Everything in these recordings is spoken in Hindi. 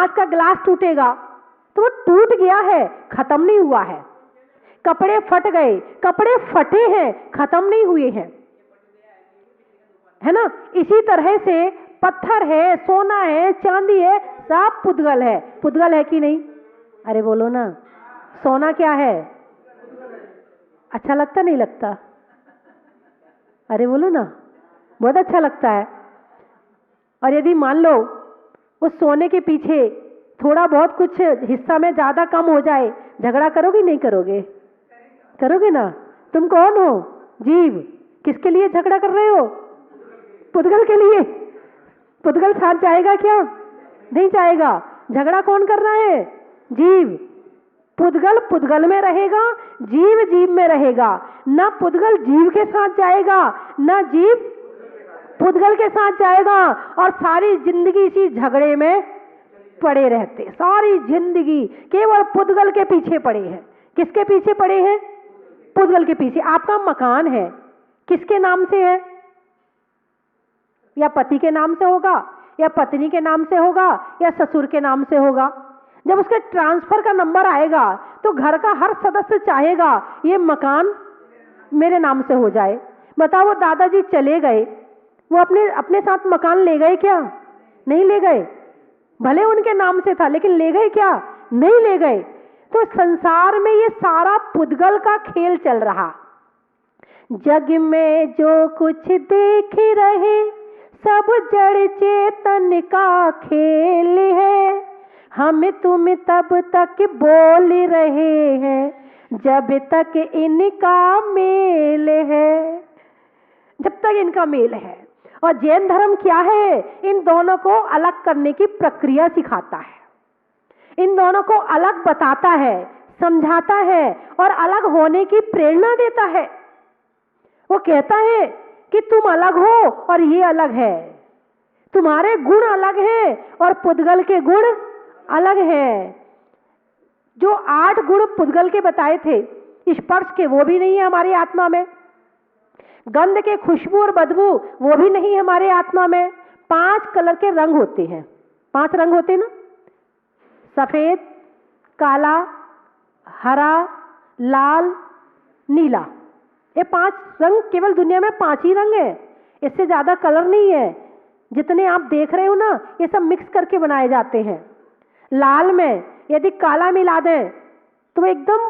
कांच का ग्लास टूटेगा तो वो टूट गया है, खत्म नहीं हुआ है। कपड़े फट गए, कपड़े फटे हैं, खत्म नहीं हुए हैं, है ना। इसी तरह से पत्थर है, सोना है, चांदी है, सब पुद्गल है। पुद्गल है कि नहीं? अरे बोलो ना, सोना क्या है? अच्छा लगता नहीं लगता? अरे बोलो ना, बहुत अच्छा लगता है। और यदि मान लो उस सोने के पीछे थोड़ा बहुत कुछ हिस्सा में ज्यादा कम हो जाए, झगड़ा करोगे नहीं करोगे? करोगे ना। तुम कौन हो? जीव। किसके लिए झगड़ा कर रहे हो? पुद्गल के लिए। पुद्गल साथ जाएगा क्या? नहीं जाएगा। झगड़ा कौन कर रहा है? जीव। पुद्गल पुद्गल में रहेगा, जीव जीव में रहेगा। ना पुद्गल जीव के साथ जाएगा, ना जीव पुद्गल के साथ जाएगा। और सारी जिंदगी इसी झगड़े में पड़े रहते, सारी जिंदगी केवल पुद्गल के पीछे पड़े हैं। किसके पीछे पड़े हैं? पुद्गल के पीछे। आपका मकान है, किसके नाम से है? या पति के नाम से होगा, या पत्नी के नाम से होगा, या ससुर के नाम से होगा। जब उसके ट्रांसफर का नंबर आएगा तो घर का हर सदस्य चाहेगा ये मकान मेरे नाम से हो जाए। बताओ, वो दादाजी चले गए, वो अपने साथ मकान ले गए क्या? नहीं ले गए। भले उनके नाम से था, लेकिन ले गए क्या? नहीं ले गए। तो संसार में ये सारा पुद्गल का खेल चल रहा। जग में जो कुछ देख रहे सब जड़ चेतन का खेल है। हम तुम तब तक बोल रहे हैं जब तक इनका मेल है, जब तक इनका मेल है। और जैन धर्म क्या है? इन दोनों को अलग करने की प्रक्रिया सिखाता है, इन दोनों को अलग बताता है, समझाता है और अलग होने की प्रेरणा देता है। वो कहता है कि तुम अलग हो और ये अलग है, तुम्हारे गुण अलग हैं और पुद्गल के गुण अलग हैं। जो 8 गुण पुद्गल के बताए थे स्पर्श के, वो भी नहीं है हमारी आत्मा में। गंध के खुशबू और बदबू, वो भी नहीं है हमारे आत्मा में। 5 कलर के रंग होते हैं, 5 रंग होते हैं ना, सफेद, काला, हरा, लाल, नीला। ये 5 रंग केवल दुनिया में 5 ही रंग है, इससे ज्यादा कलर नहीं है। जितने आप देख रहे हो ना, ये सब मिक्स करके बनाए जाते हैं। लाल में यदि काला मिला दें तो वो एकदम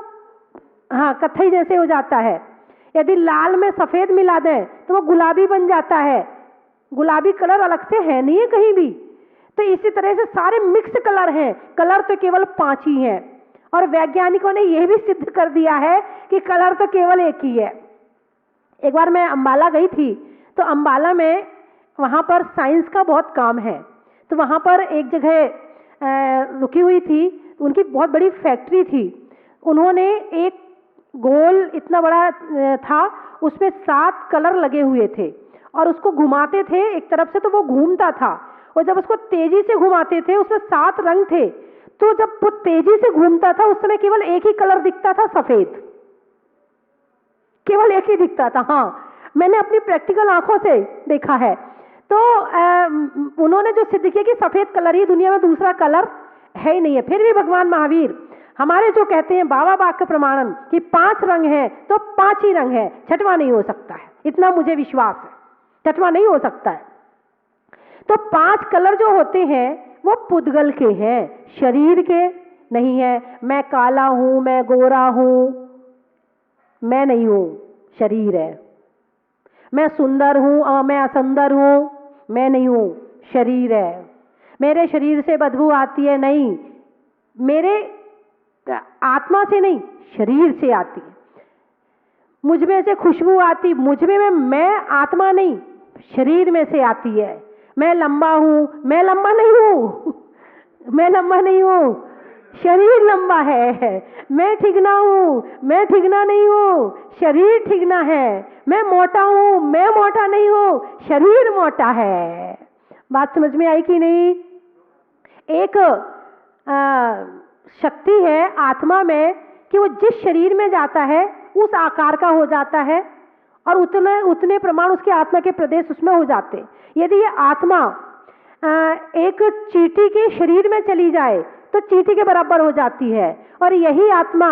कत्थई जैसे हो जाता है। यदि लाल में सफेद मिला दें तो वो गुलाबी बन जाता है। गुलाबी कलर अलग से है नहीं है कहीं भी। तो इसी तरह से सारे मिक्स कलर हैं, कलर तो केवल 5 ही हैं। और वैज्ञानिकों ने यह भी सिद्ध कर दिया है कि कलर तो केवल एक ही है। एक बार मैं अंबाला गई थी, तो अंबाला में वहाँ पर साइंस का बहुत काम है। तो वहाँ पर एक जगह रुकी हुई थी, उनकी बहुत बड़ी फैक्ट्री थी। उन्होंने एक गोल इतना बड़ा था, उसमें 7 कलर लगे हुए थे और उसको घुमाते थे एक तरफ से तो वो घूमता था। और जब उसको तेजी से घुमाते थे, उसमें 7 रंग थे। तो जब वो तेजी से घूमता था उस समय केवल एक ही कलर दिखता था, सफेद, केवल एक ही दिखता था। हाँ, मैंने अपनी प्रैक्टिकल आंखों से देखा है। तो उन्होंने जो सिद्ध किया कि सफेद कलर ही दुनिया में दूसरा कलर है ही नहीं है। फिर भी भगवान महावीर हमारे जो कहते हैं बाबा वाक्य प्रमाणन कि 5 रंग हैं तो 5 ही रंग है, छठवां नहीं हो सकता है। इतना मुझे विश्वास है, छठवां नहीं हो सकता है। तो 5 कलर जो होते हैं वो पुद्गल के हैं, शरीर के नहीं है। मैं काला हूं, मैं गोरा हूं, मैं नहीं हूं, शरीर है। मैं सुंदर हूं, मैं असुंदर हूं, मैं नहीं हूं, शरीर है। मेरे शरीर से बदबू आती है, नहीं, मेरे आत्मा से नहीं, शरीर से आती है। मुझ में से खुशबू आती, मुझ में मैं आत्मा नहीं, शरीर में से आती है। मैं लंबा हूं, मैं लंबा नहीं हूं, मैं लंबा नहीं हूं, शरीर लंबा है। मैं ठिगना हूं, मैं ठिगना नहीं हूं, शरीर ठिगना है। मैं मोटा हूं, मैं मोटा नहीं हूं, शरीर मोटा है। बात समझ में आई कि नहीं? एक शक्ति है आत्मा में कि वो जिस शरीर में जाता है उस आकार का हो जाता है और उतने प्रमाण उसके आत्मा के प्रदेश उसमें हो जाते। यदि ये आत्मा एक चींटी के शरीर में चली जाए तो चींटी के बराबर हो जाती है, और यही आत्मा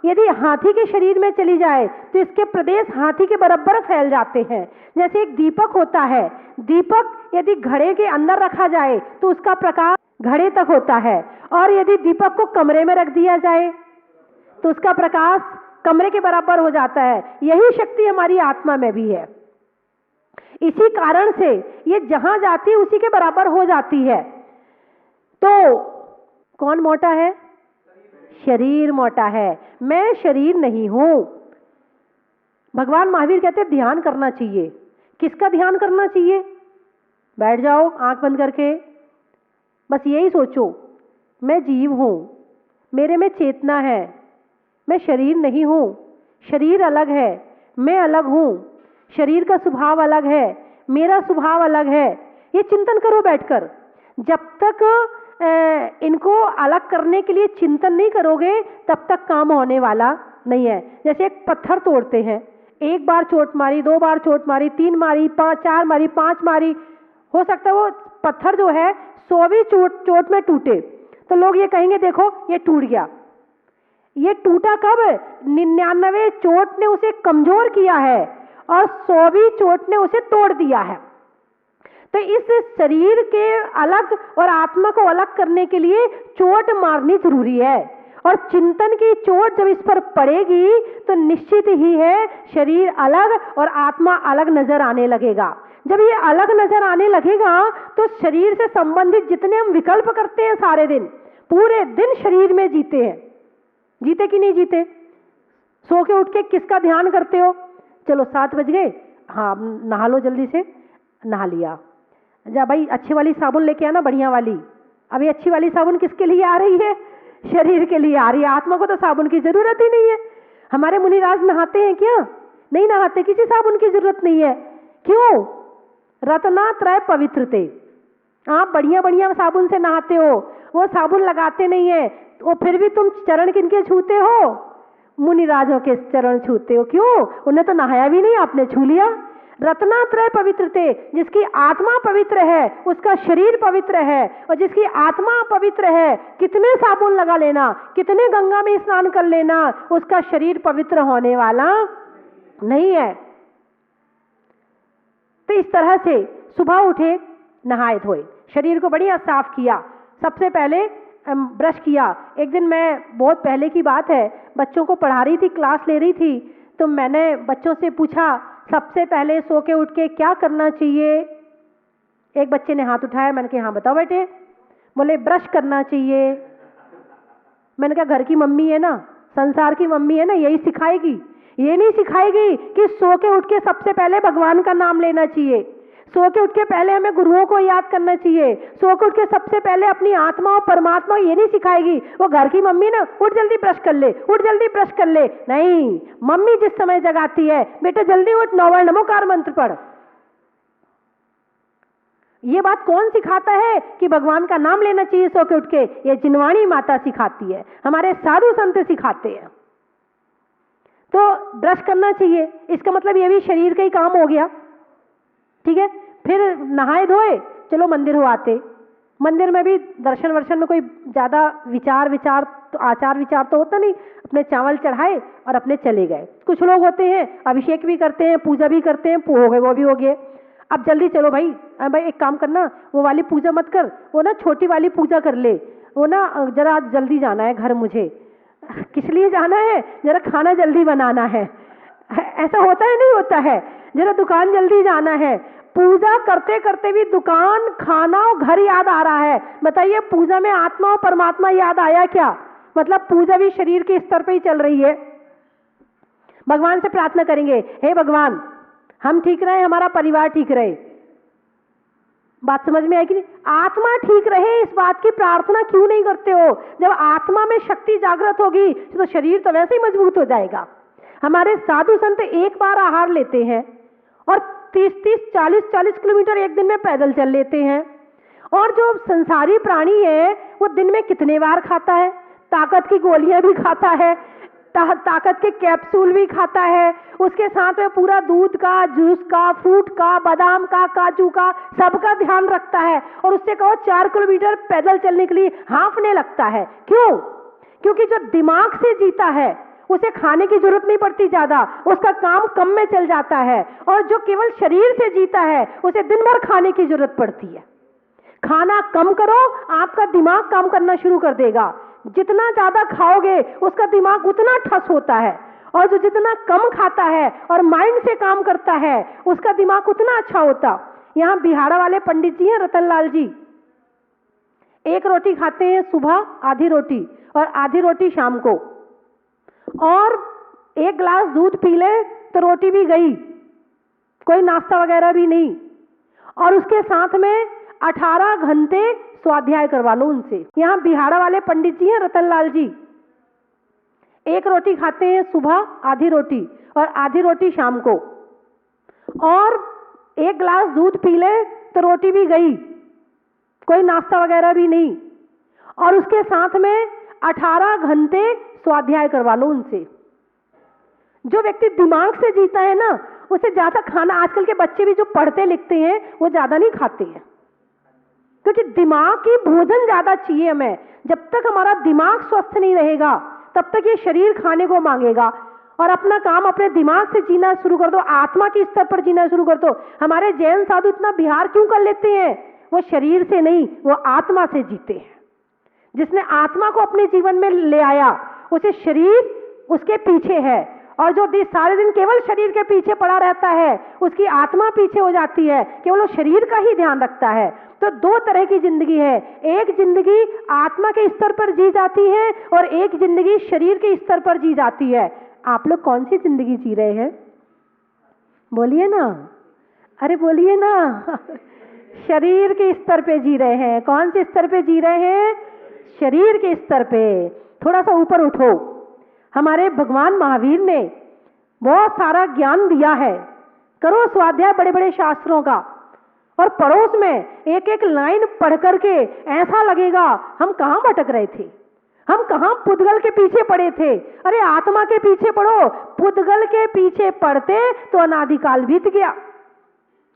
यदि हाथी के शरीर में चली जाए तो इसके प्रदेश हाथी के बराबर फैल जाते हैं। जैसे एक दीपक होता है, दीपक यदि घड़े के अंदर रखा जाए तो उसका प्रकाश घड़े तक होता है, और यदि दीपक को कमरे में रख दिया जाए तो उसका प्रकाश कमरे के बराबर हो जाता है। यही शक्ति हमारी आत्मा में भी है। इसी कारण से ये जहां जाती है उसी के बराबर हो जाती है। तो कौन मोटा है? शरीर मोटा है, मैं शरीर नहीं हूं। भगवान महावीर कहते हैं ध्यान करना चाहिए। किसका ध्यान करना चाहिए? बैठ जाओ आंख बंद करके, बस यही सोचो, मैं जीव हूं, मेरे में चेतना है, मैं शरीर नहीं हूं, शरीर अलग है, मैं अलग हूं, शरीर का स्वभाव अलग है, मेरा स्वभाव अलग है। ये चिंतन करो बैठकर। जब तक इनको अलग करने के लिए चिंतन नहीं करोगे तब तक काम होने वाला नहीं है। जैसे एक पत्थर तोड़ते हैं, एक बार चोट मारी, 2 बार चोट मारी, 3 मारी, 4 मारी, 5 मारी, हो सकता है वो पत्थर जो है 100वीं चोट में टूटे तो लोग ये कहेंगे देखो ये टूट गया। ये टूटा कब? 99 चोट ने उसे कमजोर किया है और 100वीं चोट ने उसे तोड़ दिया है। तो इस शरीर के अलग और आत्मा को अलग करने के लिए चोट मारनी जरूरी है, और चिंतन की चोट जब इस पर पड़ेगी तो निश्चित ही है शरीर अलग और आत्मा अलग नजर आने लगेगा। जब ये अलग नजर आने लगेगा तो शरीर से संबंधित जितने हम विकल्प करते हैं सारे दिन, पूरे दिन शरीर में जीते हैं। जीते कि नहीं जीते? सो के उठ के किसका ध्यान करते हो? चलो 7 बज गए, हाँ नहा लो, जल्दी से नहा लिया, जा भाई अच्छी वाली साबुन लेके आना, बढ़िया वाली। अभी अच्छी वाली साबुन किसके लिए आ रही है? शरीर के लिए आ रही है। आत्मा को तो साबुन की जरूरत ही नहीं है। हमारे मुनिराज नहाते हैं क्या? नहीं नहाते, किसी साबुन की जरूरत नहीं है। क्यों? रत्नात्रय पवित्रते। आप बढ़िया बढ़िया साबुन से नहाते हो, वो साबुन लगाते नहीं है, वो फिर भी तुम चरण किनके छूते हो? मुनिराजों के चरण छूते हो। क्यों? उन्हें तो नहाया भी नहीं, आपने छू लिया। रत्नात्रय पवित्रते, जिसकी आत्मा पवित्र है उसका शरीर पवित्र है, और जिसकी आत्मा पवित्र है कितने साबुन लगा लेना, कितने गंगा में स्नान कर लेना, उसका शरीर पवित्र होने वाला नहीं है। तो इस तरह से सुबह उठे, नहाए धोए, शरीर को बढ़िया साफ किया, सबसे पहले ब्रश किया। एक दिन मैं, बहुत पहले की बात है, बच्चों को पढ़ा रही थी, क्लास ले रही थी, तो मैंने बच्चों से पूछा सबसे पहले सो के उठ के क्या करना चाहिए? एक बच्चे ने हाथ उठाया, मैंने कहा हाँ बताओ बेटे। बोले ब्रश करना चाहिए। मैंने कहा घर की मम्मी है ना, संसार की मम्मी है ना, यही सिखाएगी। ये नहीं सिखाएगी कि सो के उठ के सबसे पहले भगवान का नाम लेना चाहिए, सो के उठ के पहले हमें गुरुओं को याद करना चाहिए, सो के उठ के सबसे पहले अपनी आत्मा और परमात्मा, ये नहीं सिखाएगी। वो घर की मम्मी ना, उठ जल्दी ब्रश कर ले, उठ जल्दी ब्रश कर ले। नहीं, मम्मी जिस समय जगाती है, बेटा जल्दी उठ, 9 बार नमोकार मंत्र पढ़। ये बात कौन सिखाता है कि भगवान का नाम लेना चाहिए सो के उठ के? ये जिनवाणी माता सिखाती है, हमारे साधु संत सिखाते हैं। तो ब्रश करना चाहिए, इसका मतलब ये भी शरीर का ही काम हो गया। ठीक है, फिर नहाए धोए, चलो मंदिर हो आते। मंदिर में भी दर्शन वर्शन में कोई ज्यादा विचार तो आचार विचार तो होता नहीं, अपने चावल चढ़ाए और अपने चले गए। कुछ लोग होते हैं अभिषेक भी करते हैं, पूजा भी करते हैं, हो गए वो भी हो गए। अब जल्दी चलो भाई, भाई एक काम करना, वो वाली पूजा मत कर, वो ना छोटी वाली पूजा कर ले, वो ना जरा आज जल्दी जाना है घर मुझे। किस लिए जाना है? जरा खाना जल्दी बनाना है। ऐसा होता है नहीं होता है? जरा दुकान जल्दी जाना है। पूजा करते करते भी दुकान, खाना और घर याद आ रहा है। बताइए पूजा में आत्मा और परमात्मा याद आया क्या? मतलब पूजा भी शरीर के स्तर पे ही चल रही है। भगवान से प्रार्थना करेंगे, हे भगवान हम ठीक रहे, हमारा परिवार ठीक रहे। बात समझ में आई कि नहीं? आत्मा ठीक रहे, इस बात की प्रार्थना क्यों नहीं करते हो? जब आत्मा में शक्ति जागृत होगी तो शरीर तो वैसे ही मजबूत हो जाएगा। हमारे साधु संत एक बार आहार लेते हैं और 30-30, 40-40 किलोमीटर एक दिन में पैदल चल लेते हैं। और जो संसारी प्राणी है वो दिन में कितने बार खाता है? ताकत की गोलियां भी खाता है, ताकत के कैप्सूल भी खाता है, उसके साथ में पूरा दूध का, जूस का, फ्रूट का, बादाम का, काजू का, सबका ध्यान रखता है। और उससे कहो 4 किलोमीटर पैदल चलने के लिए हांफने लगता है। क्यों? क्योंकि जो दिमाग से जीता है उसे खाने की जरूरत नहीं पड़ती ज्यादा, उसका काम कम में चल जाता है। और जो केवल शरीर से जीता है उसे दिन भर खाने की जरूरत पड़ती है। खाना कम करो, आपका दिमाग काम करना शुरू कर देगा। जितना ज्यादा खाओगे उसका दिमाग उतना ठस होता है, और जो जितना कम खाता है और माइंड से काम करता है उसका दिमाग उतना अच्छा होता। यहां बिहाड़ा वाले पंडित जी हैं, रतनलाल जी, 1 रोटी खाते हैं सुबह, आधी रोटी, और आधी रोटी शाम को, और 1 गिलास दूध पी ले तो रोटी भी गई, कोई नाश्ता वगैरह भी नहीं। और उसके साथ में 18 घंटे स्वाध्याय करवा लो उनसे। यहां बिहाड़ा वाले पंडित जी हैं, रतनलाल जी, 1 रोटी खाते हैं सुबह, आधी रोटी, और आधी रोटी शाम को, और 1 गिलास दूध पी ले तो रोटी भी गई, कोई नाश्ता वगैरह भी नहीं। और उसके साथ में 18 घंटे स्वाध्याय करवा लो उनसे। जो व्यक्ति दिमाग से जीता है ना, उसे ज्यादा खाना, आजकल के बच्चे भी जो पढ़ते लिखते हैं वो ज्यादा नहीं खाते हैं, क्योंकि दिमाग की भोजन ज्यादा चाहिए हमें। जब तक हमारा दिमाग स्वस्थ नहीं रहेगा तब तक ये शरीर खाने को मांगेगा। और अपना काम अपने दिमाग से जीना शुरू कर दो, आत्मा के स्तर पर जीना शुरू कर दो। हमारे जैन साधु इतना बिहार क्यों कर लेते हैं? वो शरीर से नहीं, वो आत्मा से जीते हैं। जिसने आत्मा को अपने जीवन में ले आया उसे शरीर उसके पीछे है, और जो सारे दिन केवल शरीर के पीछे पड़ा रहता है उसकी आत्मा पीछे हो जाती है, केवल वो शरीर का ही ध्यान रखता है। तो 2 तरह की जिंदगी है, एक जिंदगी आत्मा के स्तर पर जी जाती है और एक जिंदगी शरीर के स्तर पर जी जाती है। आप लोग कौन सी जिंदगी जी रहे हैं? बोलिए ना, अरे बोलिए ना। शरीर के स्तर पे जी रहे हैं। कौन से स्तर पे जी रहे हैं? शरीर के स्तर पे। थोड़ा सा ऊपर उठो। हमारे भगवान महावीर ने बहुत सारा ज्ञान दिया है। करो स्वाध्याय बड़े बड़े शास्त्रों का, और पड़ोस में एक एक लाइन पढ़ करके ऐसा लगेगा हम कहां भटक रहे थे, हम कहां पुद्गल के पीछे पड़े थे। अरे आत्मा के पीछे पड़ो, पुद्गल के पीछे पड़ते तो अनादिकाल बीत गया।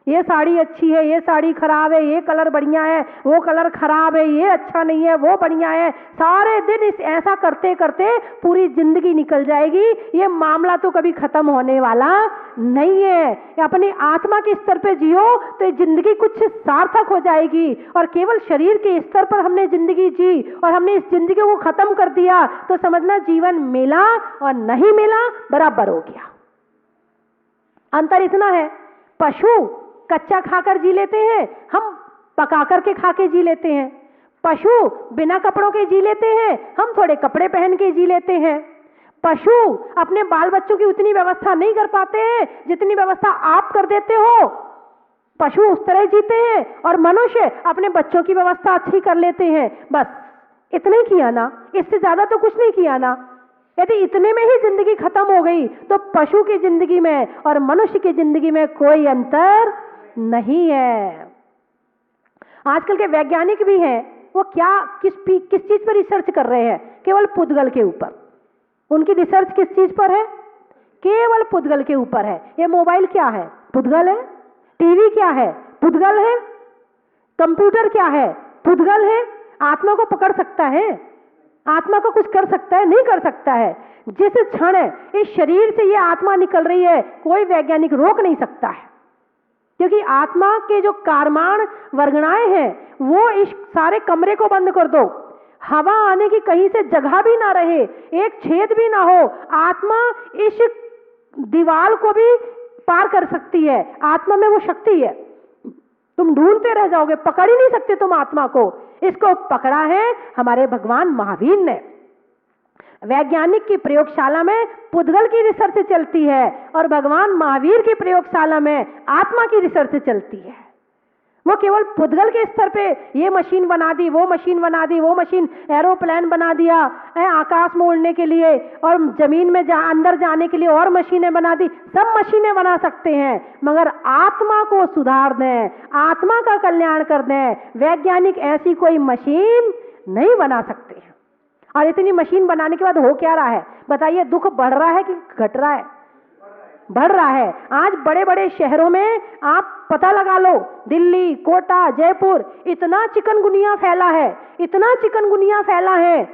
ये साड़ी अच्छी है, ये साड़ी खराब है, ये कलर बढ़िया है, वो कलर खराब है, ये अच्छा नहीं है, वो बढ़िया है। सारे दिन इस ऐसा करते करते पूरी जिंदगी निकल जाएगी। ये मामला तो कभी खत्म होने वाला नहीं है। अपनी आत्मा के स्तर पे जियो तो ये जिंदगी कुछ सार्थक हो जाएगी। और केवल शरीर के स्तर पर हमने जिंदगी जी और हमने इस जिंदगी को खत्म कर दिया तो समझना जीवन मिला और नहीं मिला बराबर हो गया। अंतर इतना है, पशु कच्चा खाकर जी लेते हैं, हम पका करके खा के जी लेते हैं। पशु बिना कपड़ों के जी लेते हैं, हम थोड़े कपड़े पहन के जी लेते हैं। पशु अपने बाल बच्चों की उतनी व्यवस्था नहीं कर पाते हैं जितनी व्यवस्था आप कर देते हो। पशु उस तरह जीते हैं और मनुष्य अपने बच्चों की व्यवस्था अच्छी कर लेते हैं। बस इतना ही किया ना, इससे ज्यादा तो कुछ नहीं किया ना। यदि इतने में ही जिंदगी खत्म हो गई तो पशु की जिंदगी में और मनुष्य की जिंदगी में कोई अंतर नहीं है। आजकल के वैज्ञानिक भी हैं, वो क्या किस चीज पर रिसर्च कर रहे हैं? केवल पुद्गल के ऊपर। उनकी रिसर्च किस चीज पर है? केवल पुद्गल के ऊपर है। ये मोबाइल क्या है? पुद्गल है। टीवी क्या है? पुद्गल है। कंप्यूटर क्या है? पुद्गल है। आत्मा को पकड़ सकता है? आत्मा को कुछ कर सकता है? नहीं कर सकता है। जिस क्षण इस शरीर से ये आत्मा निकल रही है कोई वैज्ञानिक रोक नहीं सकता है, क्योंकि आत्मा के जो कारमान वर्गणाएं हैं वो इस सारे कमरे को बंद कर दो, हवा आने की कहीं से जगह भी ना रहे, एक छेद भी ना हो, आत्मा इस दीवार को भी पार कर सकती है। आत्मा में वो शक्ति है, तुम ढूंढते रह जाओगे, पकड़ ही नहीं सकते तुम आत्मा को। इसको पकड़ा है हमारे भगवान महावीर ने। वैज्ञानिक की प्रयोगशाला में पुद्गल की रिसर्च चलती है और भगवान महावीर की प्रयोगशाला में आत्मा की रिसर्च चलती है। वो केवल पुद्गल के स्तर पे ये मशीन बना दी, वो मशीन बना दी, वो मशीन एरोप्लेन बना दिया आकाश में उड़ने के लिए, और जमीन में अंदर जाने के लिए और मशीनें बना दी। सब मशीनें बना सकते हैं, मगर आत्मा को सुधार दें, आत्मा का कल्याण कर दें, वैज्ञानिक ऐसी कोई मशीन नहीं बना सकते हैं। और इतनी मशीन बनाने के बाद हो क्या रहा है बताइए? दुख बढ़ रहा है कि घट रहा है? बढ़ रहा है। आज बड़े बड़े शहरों में आप पता लगा लो, दिल्ली, कोटा, जयपुर, इतना चिकनगुनिया फैला है, इतना चिकनगुनिया फैला है,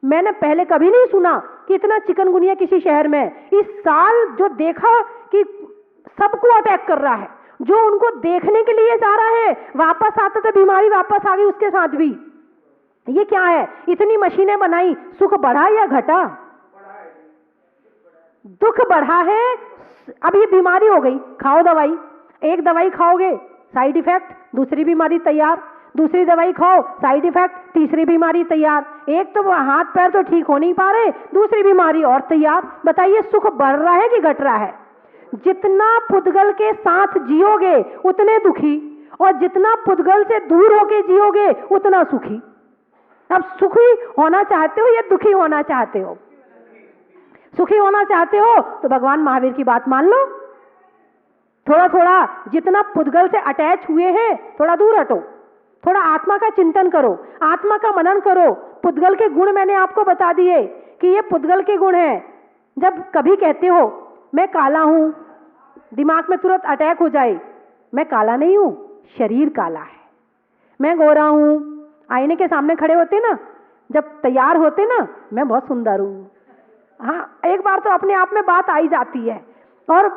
मैंने पहले कभी नहीं सुना कि इतना चिकनगुनिया किसी शहर में। इस साल जो देखा कि सबको अटैक कर रहा है, जो उनको देखने के लिए जा रहा है वापस आता तो बीमारी वापस आ गई उसके साथ भी। ये क्या है? इतनी मशीनें बनाई, सुख बढ़ा या घटा? दुख बढ़ा है। अब ये बीमारी हो गई, खाओ दवाई, एक दवाई खाओगे साइड इफेक्ट, दूसरी बीमारी तैयार, दूसरी दवाई खाओ साइड इफेक्ट, तीसरी बीमारी तैयार, एक तो हाथ पैर तो ठीक हो नहीं पा रहे, दूसरी बीमारी और तैयार। बताइए सुख बढ़ रहा है कि घट रहा है? जितना पुद्गल के साथ जियोगे उतने दुखी, और जितना पुद्गल से दूर होके जियोगे उतना सुखी। अब सुखी होना चाहते हो या दुखी होना चाहते हो? सुखी होना चाहते हो तो भगवान महावीर की बात मान लो। थोड़ा थोड़ा जितना पुद्गल से अटैच हुए हैं थोड़ा दूर हटो, थोड़ा आत्मा का चिंतन करो, आत्मा का मनन करो। पुद्गल के गुण मैंने आपको बता दिए कि ये पुद्गल के गुण हैं। जब कभी कहते हो मैं काला हूं, दिमाग में तुरंत अटैक हो जाए, मैं काला नहीं हूं, शरीर काला है। मैं गोरा हूं, आईने के सामने खड़े होते ना, जब तैयार होते ना, मैं बहुत सुंदर हूं। हाँ, एक बार तो अपने आप में बात आई जाती है। और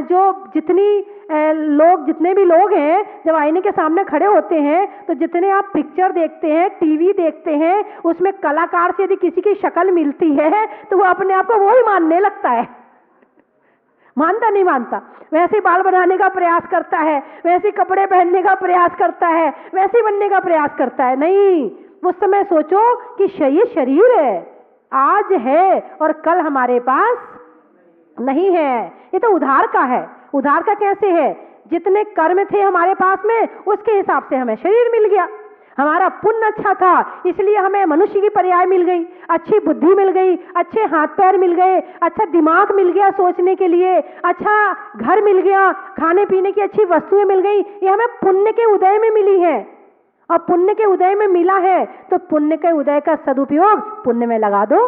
जो जितने भी लोग हैं जब आईने के सामने खड़े होते हैं तो जितने आप पिक्चर देखते हैं, टीवी देखते हैं, उसमें कलाकार से यदि किसी की शक्ल मिलती है तो वो अपने आप को वो ही मानने लगता है। मानता नहीं मानता, वैसे बाल बनाने का प्रयास करता है, वैसे कपड़े पहनने का प्रयास करता है, वैसे बनने का प्रयास करता है। नहीं, उस समय सोचो कि ये शरीर है, आज है और कल हमारे पास नहीं है। ये तो उधार का है। उधार का कैसे है? जितने कर्म थे हमारे पास में उसके हिसाब से हमें शरीर मिल गया। हमारा पुण्य अच्छा था इसलिए हमें मनुष्य की पर्याय मिल गई, अच्छी बुद्धि मिल गई, अच्छे हाथ पैर मिल गए, अच्छा दिमाग मिल गया सोचने के लिए, अच्छा घर मिल गया, खाने पीने की अच्छी वस्तुएं मिल गई। ये हमें पुण्य के उदय में मिली है। और पुण्य के उदय में मिला है तो पुण्य के उदय का सदुपयोग पुण्य में लगा दो।